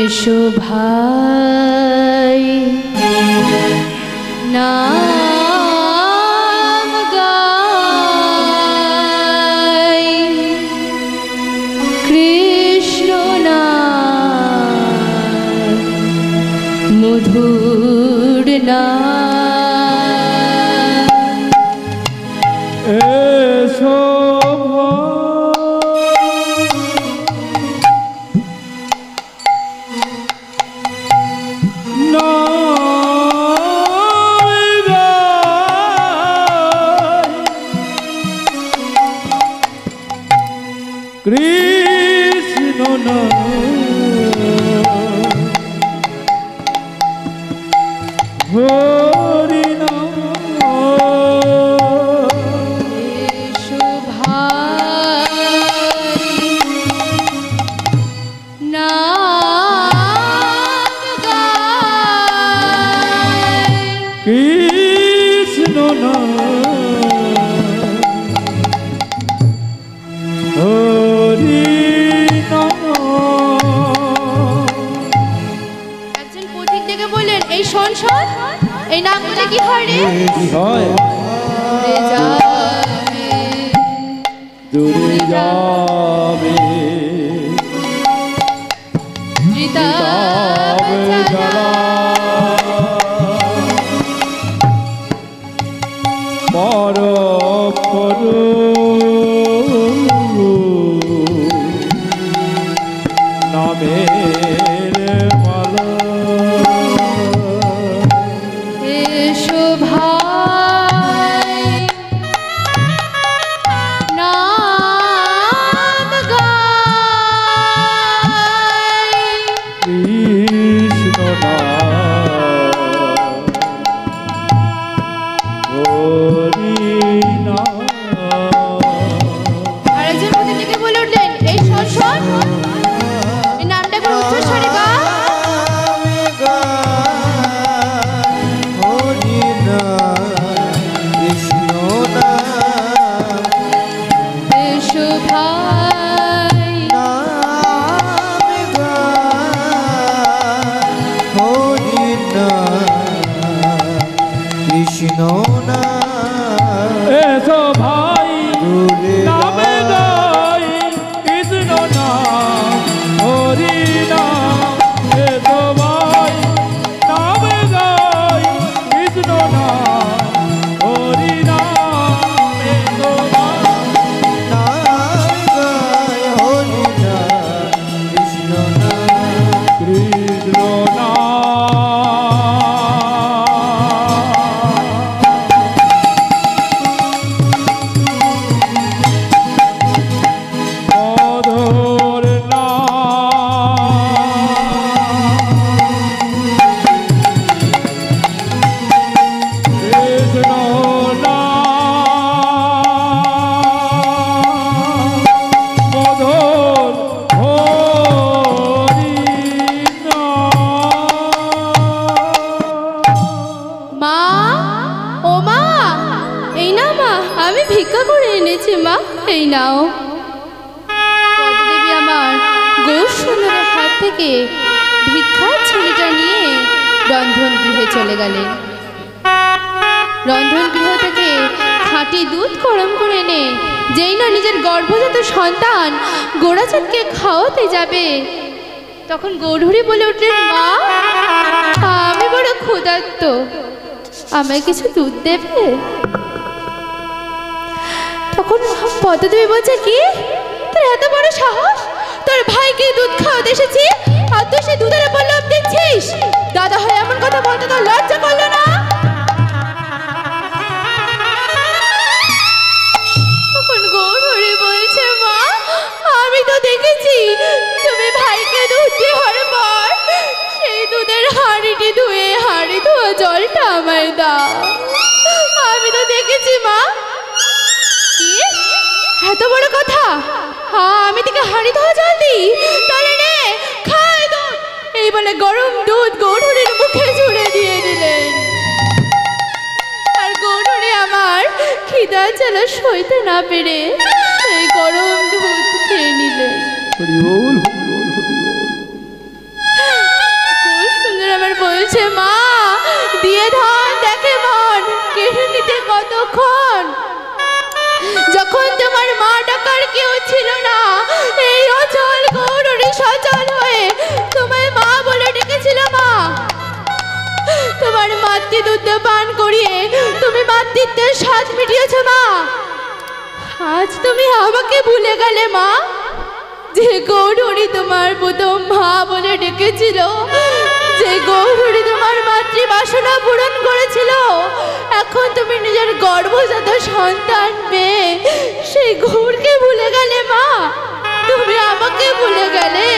এসো ভাই নাম গাই, কৃষ্ণ নাম মধুর নাম। এসো কৃষ্ণ হরি এসো ভাই নাম গাই, কৃষ্ণ হরি একজন পথিক ডেকে বললেন, এই শোন শোন, এই নামগুলো কি হয় রে? কি হয়? দূরে যাবে, দূরে যাবে ত্রিতাব জ্বালা, পর পর নামের মালা। এসো ভাই নাম গাই, কৃষ্ণ নাম হরি নাম। আরেকজন পথিক ডেকে বলে উঠলেন, এই শোন শোন, এই নামটা একবার উচ্চস্বরে গা। এসো ভাই কৃষ্ণ না এসো ভাই নামে গাই, কৃষ্ণ নাম হরি নাম। এসো ভাই নামে গাই, কৃষ্ণ নাম হরি নাম। এসো ভাই কৃষ্ণ না কৃষ্ণ নাম মধুর মা, ও মা, এই না মা, আমি ভিক্ষা করে এনেছি মা, এই নাও। পদ্মদেবী আমার গৌর সুন্দরের হাত থেকে ভিক্ষার ছেলেটা নিয়ে রন্ধন গৃহে চলে গেলেন। রন্ধন গৃহ থেকে খাঁটি দুধ গরম করে এনে যেই না নিজের গর্ভজাত সন্তান গোড়াচাঁদকে খাওয়াতে যাবে, তখন গৌরহরি বলে উঠলেন, মা আমি বড় ক্ষুধার্ত, আমায় কিছু দুধ দেবে? তখন পদ্মদেবী বলছে, কি তোর এত বড় সাহস, তোর ভাইকে দুধ খাওয়াতে এসেছি আর তুই সে দুধের উপর লোভ দিচ্ছিস? দাদা হয় এমন কথা বলতে তোর লজ্জা করলো না? তখন গৌরহরি বলছে, মা আমি তো দেখেছি তুমি ভাইকে দুধ দেওয়ার পর সেই দুধের হাঁড়িটি ধুয়ে হাঁড়ি ধোয়া জলটা আমায় দাও, আমি তো দেখেছি মা। কি এত বড় কথা? হ্যাঁ আমি তোকে হাঁড়ি ধোয়া জল দিই, তাহলে নে খাই দুধ। এই বলে গরম দুধ গৌরহরির মুখে ছুঁড়ে দিয়ে দিলেন। আর গৌরহরি আমার খিদা জ্বালা সইতে না পেরে সেই গরম দুধ খেয়ে নিলেন। হরি বল, হরি বল, হরি বল। বলছে মা দিয়ে ধন দেখে মন কেড়ে নিতে কতক্ষণ। যখন তোমার মা ডাকার কেউ ছিল না, এই অচল গৌরী সচল হয়ে তোমায় মা বলে ডেকেছিল মা। তোমার মাতৃদুগ্ধ পান করিয়ে তুমি মাতৃত্বের স্বাদ মিটিয়েছ মা। আজ তুমি আমাকে ভুলে গেলে মা, যে গৌরী তোমার প্রথম মা বলে ডেকেছিল, যে গৌরী তোমার মাতৃবাসনা পূরণ করেছিল। এখন তুমি নিজের গর্ভজাত সন্তান পেয়ে সেই গৌরকে ভুলে গেলে মা, তুমি আমাকে ভুলে গেলে।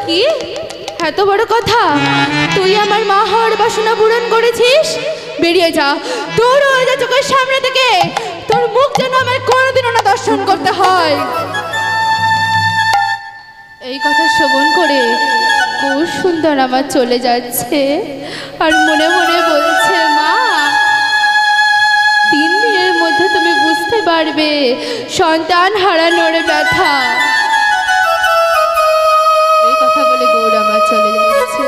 কি এত বড় কথা? তুই আমার মা হওয়ার বাসনা পূরণ করেছিস? বেরিয়ে যা, তোর হয়ে যা চোখের সামনে থেকে। তোর মুখ যেন আমার কোনোদিনও না দর্শন করতে হয়। এই কথা শ্রবণ করে খুব সুন্দর আমার চলে যাচ্ছে আর মনে মনে বলছে মা 3 দিনের মধ্যে তুমি বুঝতে পারবে সন্তান হারানোর ব্যথা। এই কথা বলে গৌর আমার চলে যাচ্ছে।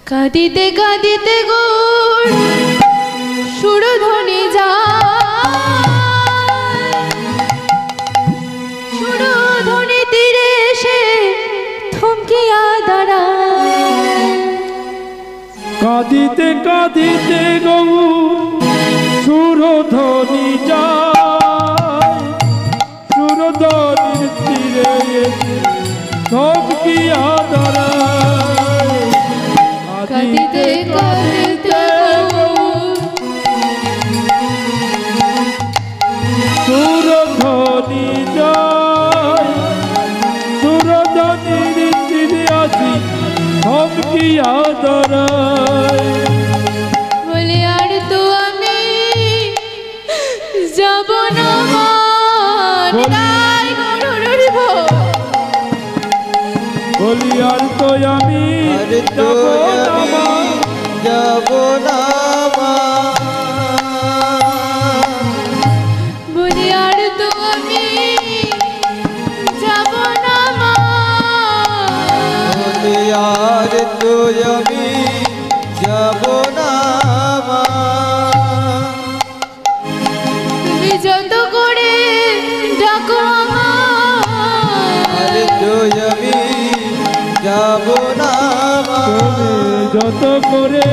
কাঁদিতে কাঁদিতে গৌর সুরধ্বনি যায়, সুরধ্বনি তীরে এসে থমকিয়া দাঁড়ায়। কাঁদিতে কাঁদিতে গৌ সুরধ্বনি যায়, সুরধ্বনির তীরে এসে থমকিয়া দাঁড়ায়। কাঁদিতে কাঁদিতে সুরধ্বনি যায়, সুরধ্বনির তীরে আসি থমকিয়া দাঁড়ায়। বলে আর তো আমি যাব না মা, নিতাই গৌর হরিব। বলি আর তো আমি যাব না মা, যাব না মা। বলি আর তো আমি যাব না মা, বলি আর তো আমি যাব না মা। তুমি যত করে ডাকো আর তো আমি যাব না মা। তুমি যত করে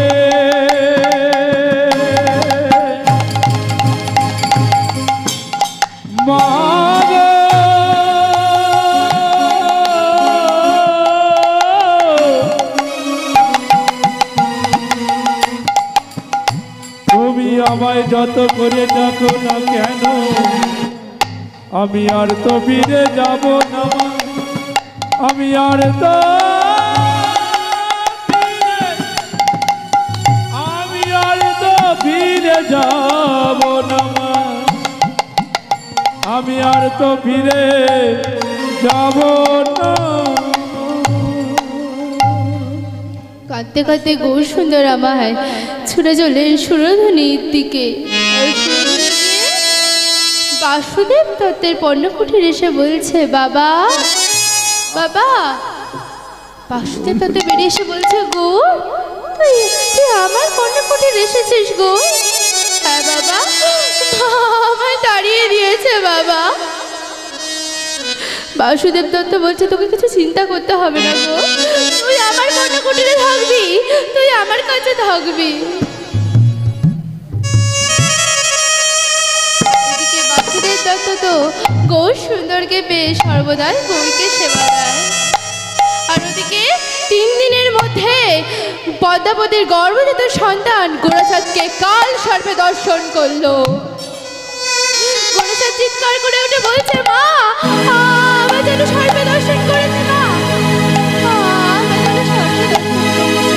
মা গো, তুমি আমায় যত করে ডাকো না কেন, আমি আর তো ফিরে যাব না মা, আমি আর তো ফিরে যাব না মা, আমি আর তো ফিরে যাব না। কাঁদতে কাঁদতে গৌর সুন্দর আমায় ছুটে চলে সুরধ্বনির দিকে। বাসুদেব দত্তের পর্ণকুটির এসে বলছে বাবা বাবা। বাসুদেব দত্ত বেরিয়ে এসে বলছে গো তুই তুই আমার পর্ণকুটির এসেছিস গো? হ্যাঁ বাবা, মা আমায় তাড়িয়ে দিয়েছে বাবা। বাসুদেব দত্ত বলছে তোকে কিছু চিন্তা করতে হবে না গো, তুই আমার পর্ণকুটিরে থাকবি, তুই আমার কাছে থাকবি। এদিকে বাসুদেব দত্ত তো গৌর সুন্দরকে পেয়ে সর্বদাই গৌরীকে সেবা দেয়। আর ওদিকে 3 দিনের মধ্যে পদ্মাবতীর গর্ভজাত সন্তান গোরাচাঁদকে কাল সর্পে দর্শন করলো। গোরাচাঁদ চিৎকার করে উঠে বলছে মা আমার যেন সর্পে দর্শন করেছে মা, আমার যেন সর্পে দর্শন করেছে।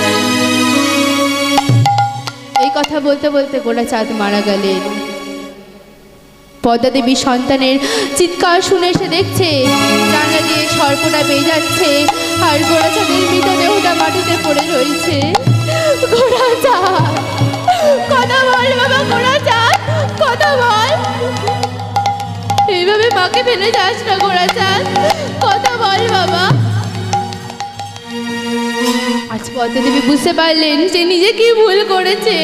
এই কথা বলতে বলতে গোরাচাঁদ মারা গেলেন। পদ্মা দেবী সন্তানের চিৎকার শুনে এসে দেখছে জানলা দিয়ে সর্পটা বেয়ে যাচ্ছে আর গোরাচাঁদের মৃতদেহটা মাটিতে পড়ে রয়েছে। গোরাচাঁদ কথা বল বাবা, গোরাচাঁদ কথা বল, এইভাবে মাকে ফেলে যাস না গোরাচাঁদ, কথা বল বাবা। আজ পদ্মদেবী বুঝতে পারলেন যে নিজে কি ভুল করেছে।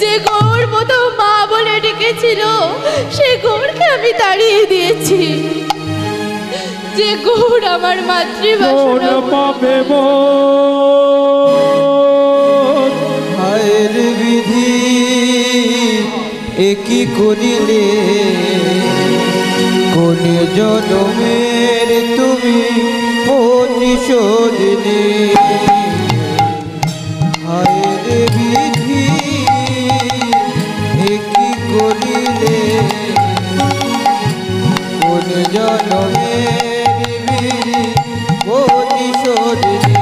যে গৌর প্রথম মা বলে ডেকেছিল সে গৌরকে আমি তাড়িয়ে দিয়েছি। যে গৌর আমার মাতৃভাষা পাবে হায়ের বিধি একই করিলে কোন জনমের তুমি প্রতিশোধ নে হায়ের বিধি একই করিলে কোন জনমের বিধি প্রতিশোধ নে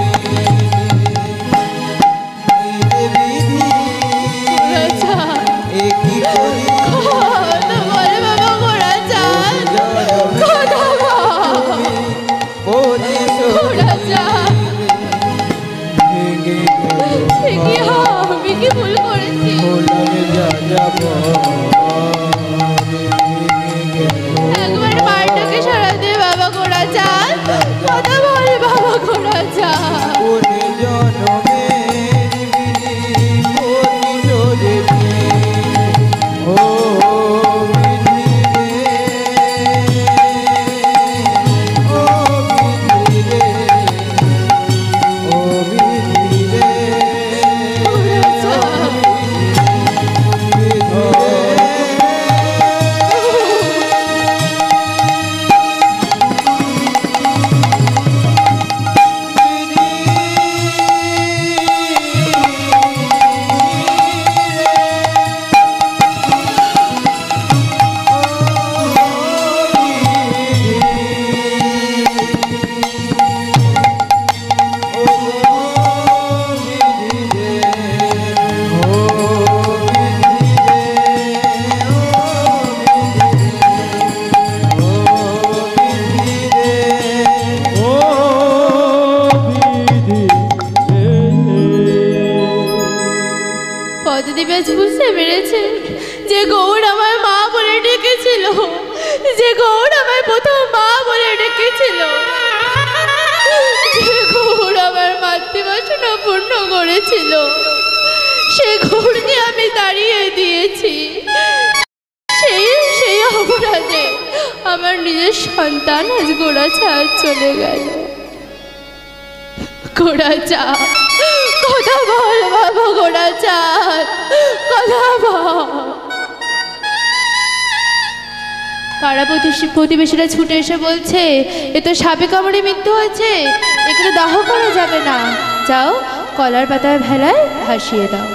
একবার মারটাকে সরা দে বাবা ঘোড়া চাল, কথা বল বাবা ঘোড়া চাল। পদ্মদেবী আজ বুঝতে পেরেছে যে গৌর আমার মা বলে ডেকেছিল, যে গৌর আমার প্রথম মা বলে ডেকেছিল, যে গৌর আমার মাতৃবাসনা পূর্ণ করেছিল, সে গৌরকে আমি তাড়িয়ে দিয়েছি। সেই অপরাধে আমার নিজের সন্তান আজ গোড়া ছাড় চলে গেল। গোড়া চা কথা বল বাবা গোড়া চাঁদ, কথা বল। পাড়া প্রতিবেশীরা ছুটে এসে বলছে এ তো সাপে কামড়ে মৃত্যু হয়েছে, এখানে দাহ করা যাবে না, যাও কলার পাতার ভেলায় ভাসিয়ে দাও।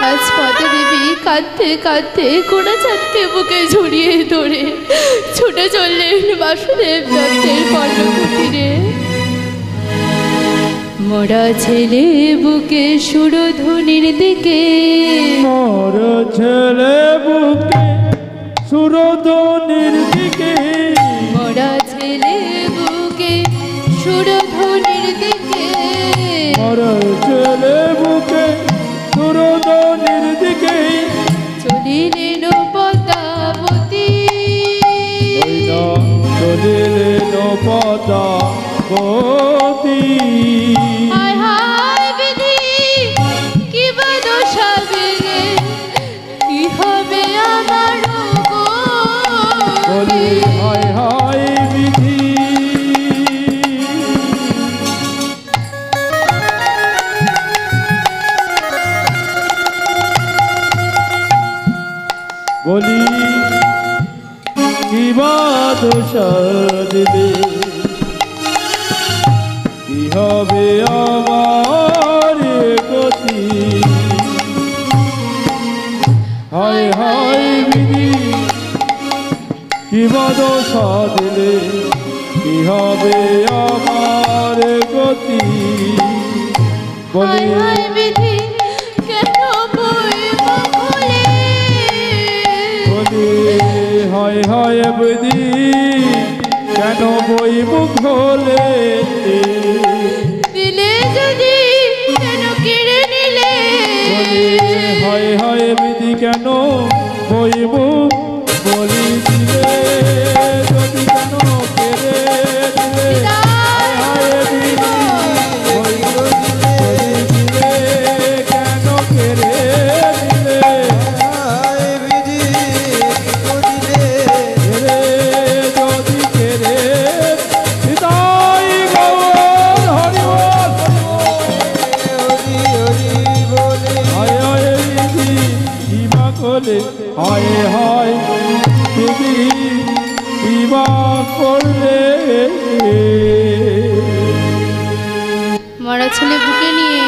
আজ পদ্মদেবী কাঁদতে কাঁদতে গোড়া চাঁদকে বুকে ঝুড়িয়ে ধরে ছুটে চললেন বাসুদেব দত্তের পর্ণকুটিরে। মরা ছেলে বুকে সুরধুনির দিকে, মরা ছেলে বুকে সুরধুনির দিকে, মরা ছেলে বুকে সুরধুনির দিকে, মরা ছেলে বুকে সুরধুনির দিকে চলিলেন পদ্মাবতী, চলিলেন পদ্মাবতী। হায় হায় বিধি কি বা দশা গেলে কি হবে আমার বলি হায় হায় বিধি, বলি কি বা দোষা দিলে কি হবে আমার গতি, হায় হায় বিধি কি বা দোষা দিলে কি হবে আমার গতি, বলি হায় হায় বিধি কেন বইব ভুলে, বলি হায় হায় বিধি কেন বই মুখ হলে, দিলে যদি কেন কেড়ে নিলে, বলি হায় হায় বিধি কেন বই মুখ বলি দিলে যদি কেন কেড়ে দিলে, হায় ছেলে বুকে নিয়ে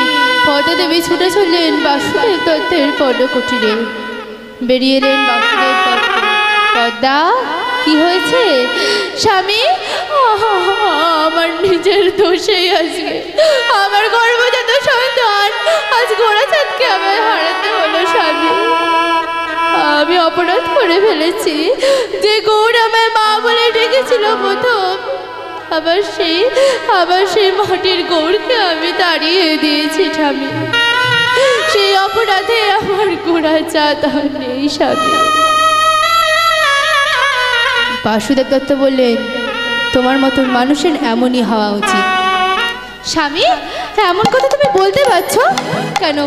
পদ্মা দেবী ছুটে চললেন বাসুদেব দত্তের পর্ণকুটিরে। বেরিয়ে এলেন বাসুদেব দত্ত। পদ্মা, কি হয়েছে স্বামী? আমার নিজের দোষেই আজকে আমার গর্ভজাত সন্তান আজ গোড়াচাঁদকে আমায় হারাতে হলো স্বামী। আমি অপরাধ করে ফেলেছি। যে গৌর আমায় মা বলে ডেকেছিল প্রথম, আবার সেই মাটির গৌরকে আমি তাড়িয়ে দিয়েছি স্বামী। সেই অপরাধে আমার গোড়াচাঁদ আর নেই স্বামী। বাসুদেব দত্ত বললেন, তোমার মতন মানুষের এমনই হওয়া উচিত। স্বামী, এমন কথা তুমি বলতে পারছো কেন?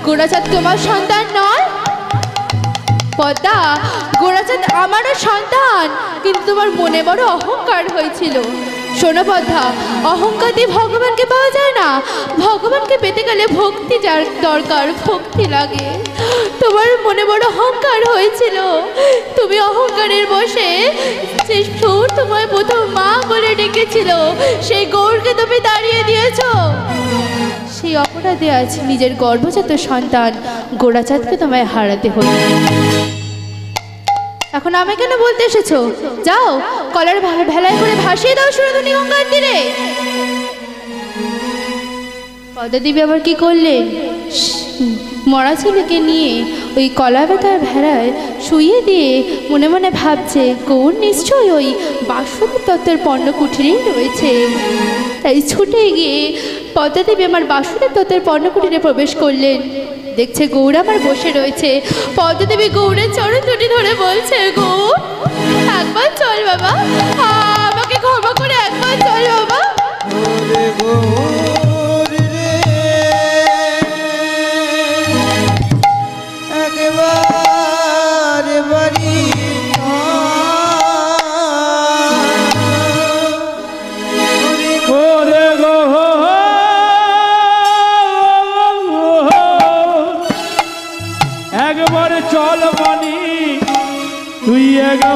গোড়াচাঁদ তোমার সন্তান নয়? পদ্মা, গোড়াচাঁদ আমারও সন্তান, কিন্তু তোমার মনে বড় অহংকার হয়েছিল। শোনো পদ্মা, অহংকার দিয়ে ভগবানকে পাওয়া যায় না। ভগবানকে পেতে গেলে ভক্তি যার দরকার, ভক্তি লাগে। তোমার মনে বড় অহংকার হয়েছিল। তুমি অহংকারের বসে যে সুর তোমায় প্রথম মা বলে ডেকেছিল, সেই গৌরকে তুমি তাড়িয়ে দিয়েছ। সেই অপরাধে আজ নিজের গর্ভজাত সন্তান গোড়াচাঁদকে তোমায় হারাতে হলো। এখন আমি কেন বলতে এসেছো? যাও, কলার ভেলায় করে ভাসিয়ে দাও সুরধুনী গঙ্গার তীরে। পদ্মা দেবী আবার কি করলেন? মরা ছেলেকে নিয়ে ওই কলা বেতার ভেড়ায় শুইয়ে দিয়ে মনে মনে ভাবছে, গৌর নিশ্চয়ই ওই বাসুদেব দত্তের পর্ণকুঠিরেই রয়েছে। তাই ছুটে গিয়ে পদ্মা দেবী আমার বাসুদেব দত্তের পর্ণকুঠিরে প্রবেশ করলেন। দেখছে গৌর আমার বসে রয়েছে। পদ্মা দেবী গৌরের চরণ দুটি ধরে বলছে, গৌর একবার চল বাবা, আমাকে ক্ষমা করে একবার চল বাবা। একবার চল মানি, তুই একবার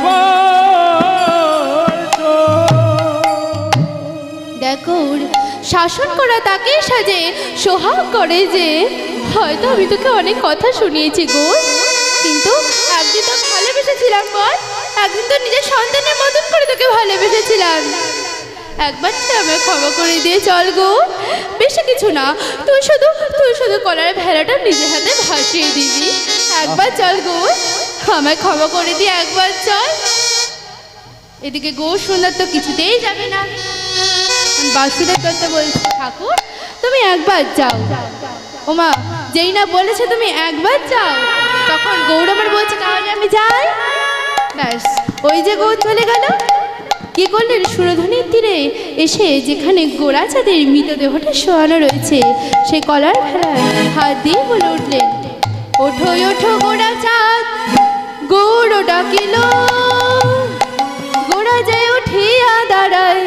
দেখো, শাসন করা তাকে সাজে, সোহাগ করে যে। হয়তো আমি তোকে অনেক কথা শুনিয়েছি গো, কিন্তু একদিন তো ভালোবেসেছিলাম বল। একদিন তো নিজের সন্তানের মতন করে তোকে ভালোবেসেছিলাম। একবার আমায় ক্ষমা করে দিয়ে চল গো। বেশি কিছু না, তুই শুধু কলার ভেড়াটা নিজের হাতে ভাসিয়ে দিবি। একবার চল গো, আমায় ক্ষমা করে দিয়ে একবার চল। এদিকে গো সুন্দর তো কিছুতেই যাবে না। বাসুদেব দত্ত বলছে, ঠাকুর তুমি একবার যাও। ওমা, যেই না বলেছে তুমি একবার যাও, তখন গৌর আমার বলছে, তাহলে আমি যাই। ব্যাস, ওই যে গৌর চলে গেল। কি করলেন? সুরধুনীর তীরে এসে যেখানে গোড়াচাঁদের মৃতদেহটা শোয়ানো রয়েছে, সেই কলার ভেলায় হাত দিয়ে বলে উঠলেন, ওঠো ওঠো গোড়াচাঁদ। গৌর ডাকিল, গোড়া যে উঠিয়া দাঁড়ায়,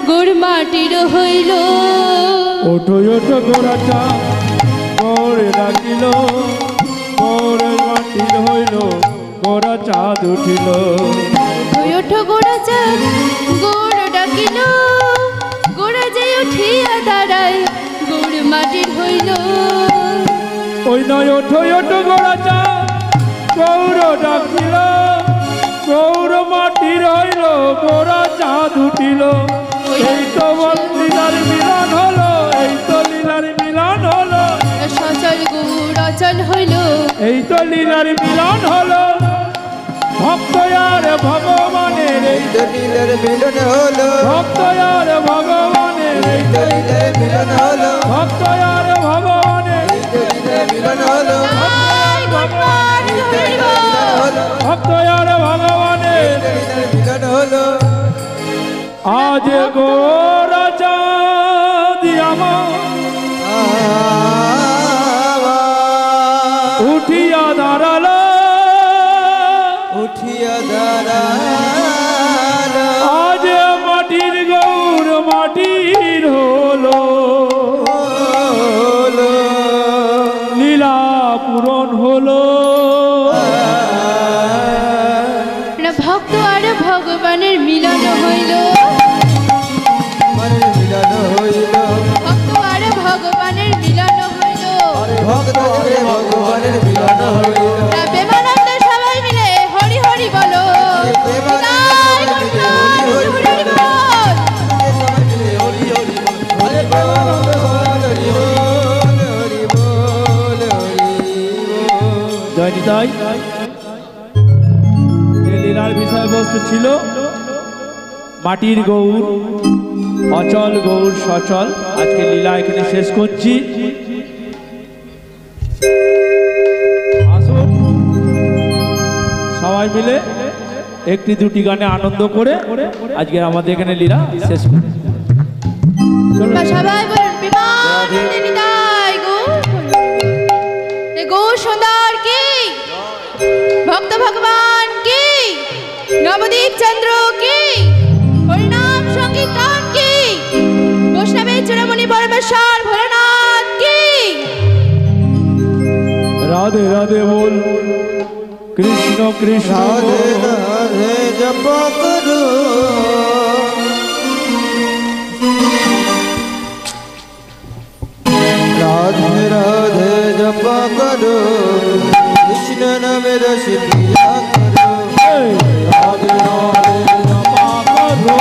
গোড় মাটির হইল। ওঠো ওঠো গোড়াচাঁদ, গৌর ডাকিল, গৌর মাটির হইল, গোড়াচাঁদ উঠিল। ওঠো গোড়াচাঁদ, গৌর ডাকিল, গোড়া যে উঠিয়া দাঁড়ায়, গোড় মাটির হইল। ওই নয়, ওঠো ওঠো গোড়াচাঁদ, গৌর ডাকিল, গৌর মাটির হইল, গোড়াচাঁদ উঠিল। এই তো লীলার মিলন হলো, এই তো লীলার মিলন হলো, সচল গৌর অচল হইল। এই তো লীলার মিলন হলো। ভক্ত আর ভগবানের এই তো লীলার মিলন হলো, ভক্ত আর ভগবানের এই তো লীলার মিলন হলো, ভক্ত আর ভগবানের লীলার মিলন হলো, ভক্ত আর ভগবানের মিলন হলো। আজ গোড়াচাঁদ আমার উঠিয়া দাঁড়ালো, উঠিয়া দাঁড়ালো। আজ মাটির গৌর মাটির হলো, লীলা পূরণ হলো। ভক্ত আর ভগবানের মিলন হইল, মিলন হইল, ভক্ত আর ভগবানের বিষয়বস্তু ছিল মাটির গৌর, অচল গৌর সচল। আজকে লীলা এখানে শেষ করছি। আসুন সবাই মিলে একটি দুটি গানে আনন্দ করে আজকে আমাদের এখানে লীলা শেষ করি। সবাই বলুন বিমানন্দে নিতাই গৌর সুন্দর কি, ভক্ত ভগবান কি, নবদীপ চন্দ্র কি, হরিনাম সংকীর্তন কি, বৈষ্ণবের চূড়ামণি পরমেশ্বর ভোলেনাথ কি। রাধে রাধে বল, কৃষ্ণ কৃষ্ণ রাধে রাধে জপ করো, রাধে রাধে জপ করো, কৃষ্ণ নামে রস পিয়া করো। রাধে রাধে জপা করো,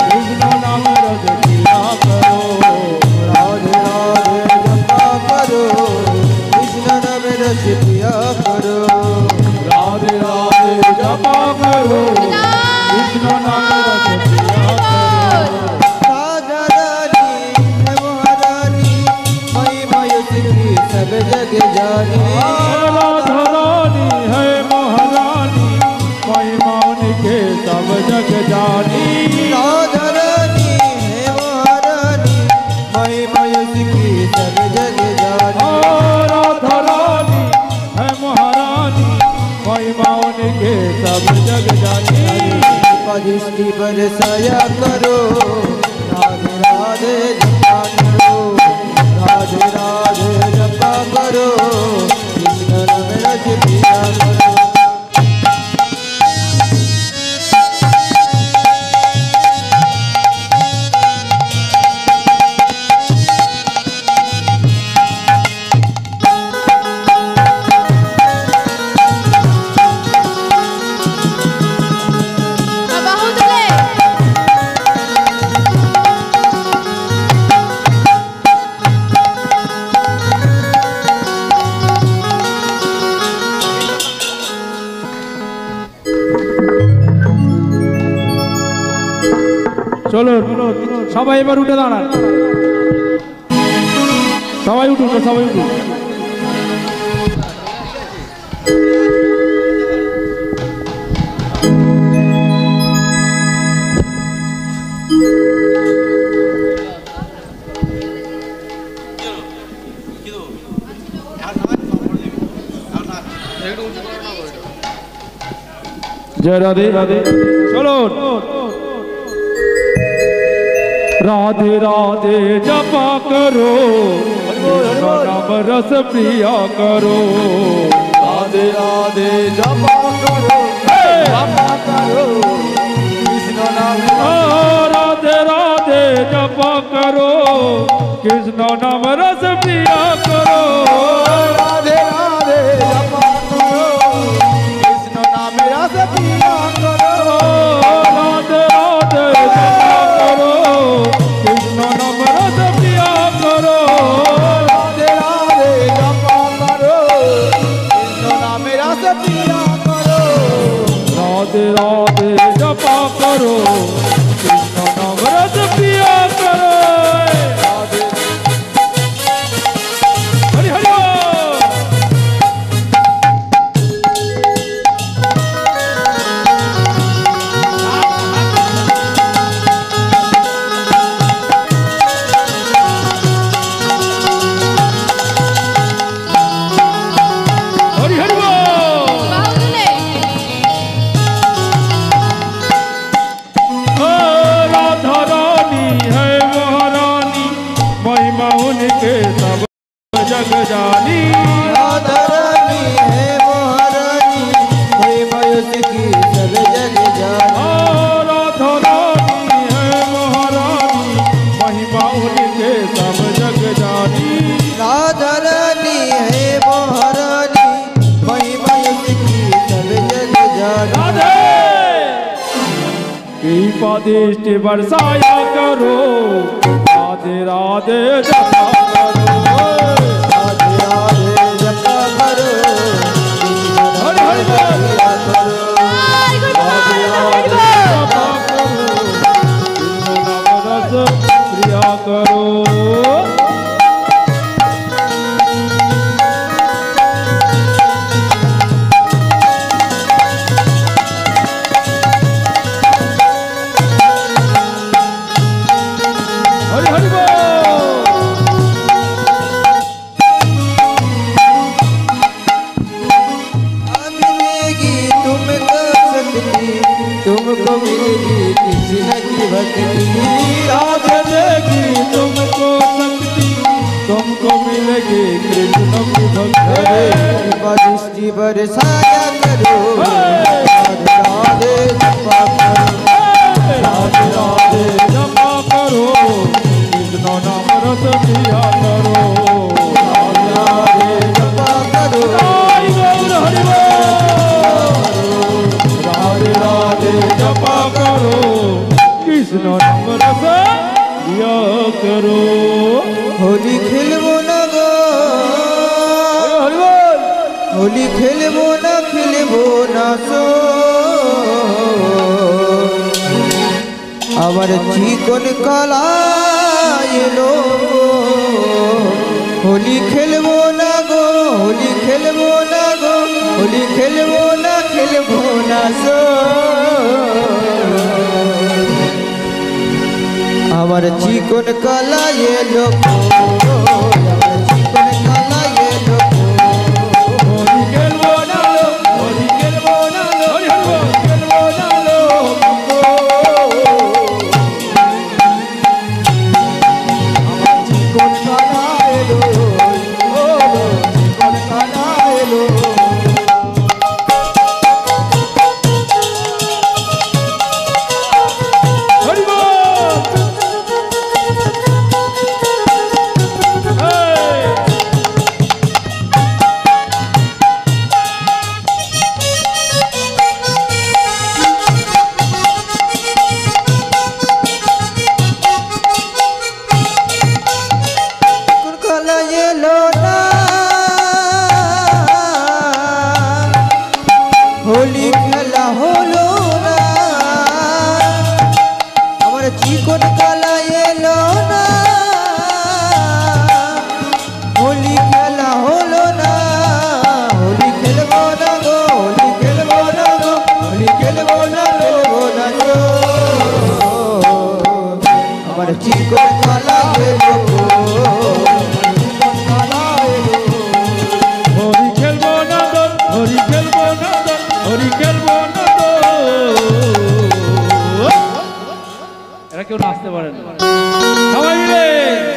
কৃষ্ণ নাম রস পিয়া করো। রাধে রাধে জপ করো, কৃষ্ণ নামে রস পিয়া করো। রাধে রাধে জপা করো, কৃষ্ণ নাম রস পিয়া করো। राजा रानी है महारानी, महिमा उसकी सब जग जानी। राधा रानी है महारानी, महिमा उनके सब जग जानी। राधा रानी है महारानी, महिमा उसकी सब जग जानी। राधा रानी है महारानी, महिमा उनके सब जग जानी। दृष्टि बरसाया करो, राधे राधे जपा करो, राधे राधे जपा करो, कृष्ण नाम रस पिया करो। বাহু তুলে চলো সবাই এবার উঠে দাঁড়ান, সবাই উঠুন, সবাই উঠুন। जय राधे राधे चलो राधे राधे जपा करो, नाम रस प्रिया करो। राधे राधे जपा करो, जपा करो, कृष्ण नाम राधे राधे जपा करो, कृष्ण नाम रस प्रिया करो। राधे राधे जपा करो, कृष्ण नाम रस पिया करो। राधे राधे जपा करो, कृष्ण नाम रस प्रिया करो। राधे राधे जपा करो, कृष्ण नाम रस पिया करो। राधे राधे जपा करो, कृष्ण नाम रस प्रिया करो। हरि हरि बोल। हरि हरि बोल। বাহু তুলে राधा रानी है महारानी, महिमा उनके सब जग जानी। राधा रानी है महारानी, महिमा उसकी सब जग जानी। राधा रानी है महारानी, महिमा उनके सब जग जानी। राधा रानी है महारानी, महिमा उसकी सब जग जानी। राधे कृपा दृष्टि बरसाया करो, राधे राधे जपा करो। राधे राधे जपा करो, कृष्ण नाम हरि हरि बोल। रस पिया करो। জয় গুরু राधे तुमको मिलेगी कृष्ण की भक्ति राधे देगी तुमको शक्ति तुमको मिलेगी कृष्ण की भक्ति कृपा दृष्टि बरसाया करो राधे राधे जपा करो राधे राधे जपा करो कृष्ण नाम रस पिया करो राधे राधे जपा करो जय गौर हरि बोल राधे राधे जपा करो कृष्ण नाम रस पिया करो होली खेलबो ना गो हरि बोल होली खेलबो ना सो আবার চিকন কালা এলো হোলি খেলবো না গো হোলি খেলবো না গো হোলি খেলবো না সো আবার চিকন কালা এলো আবার চিকন কালা এলো होली खेलबो ना लो होली खेलबो ना लो हरि बोल खेलबो ना लो আমার চিকন কালা এলো চিকন কালা এলো हरि बोल কালা এলো না হোলি খেলা হলো না আমার চিকন কালা এলো না হোলি খেলা হলো না হোলি খেলবো না গো হোলি খেলবো না গো হোলি খেলবো না গো আমার চিকন কালা এলো होली खेलबो ना दो होली खेलबो ना दो होली खेलबो ना दो এরা কেউ নাচতে পারে না সবাই মিলে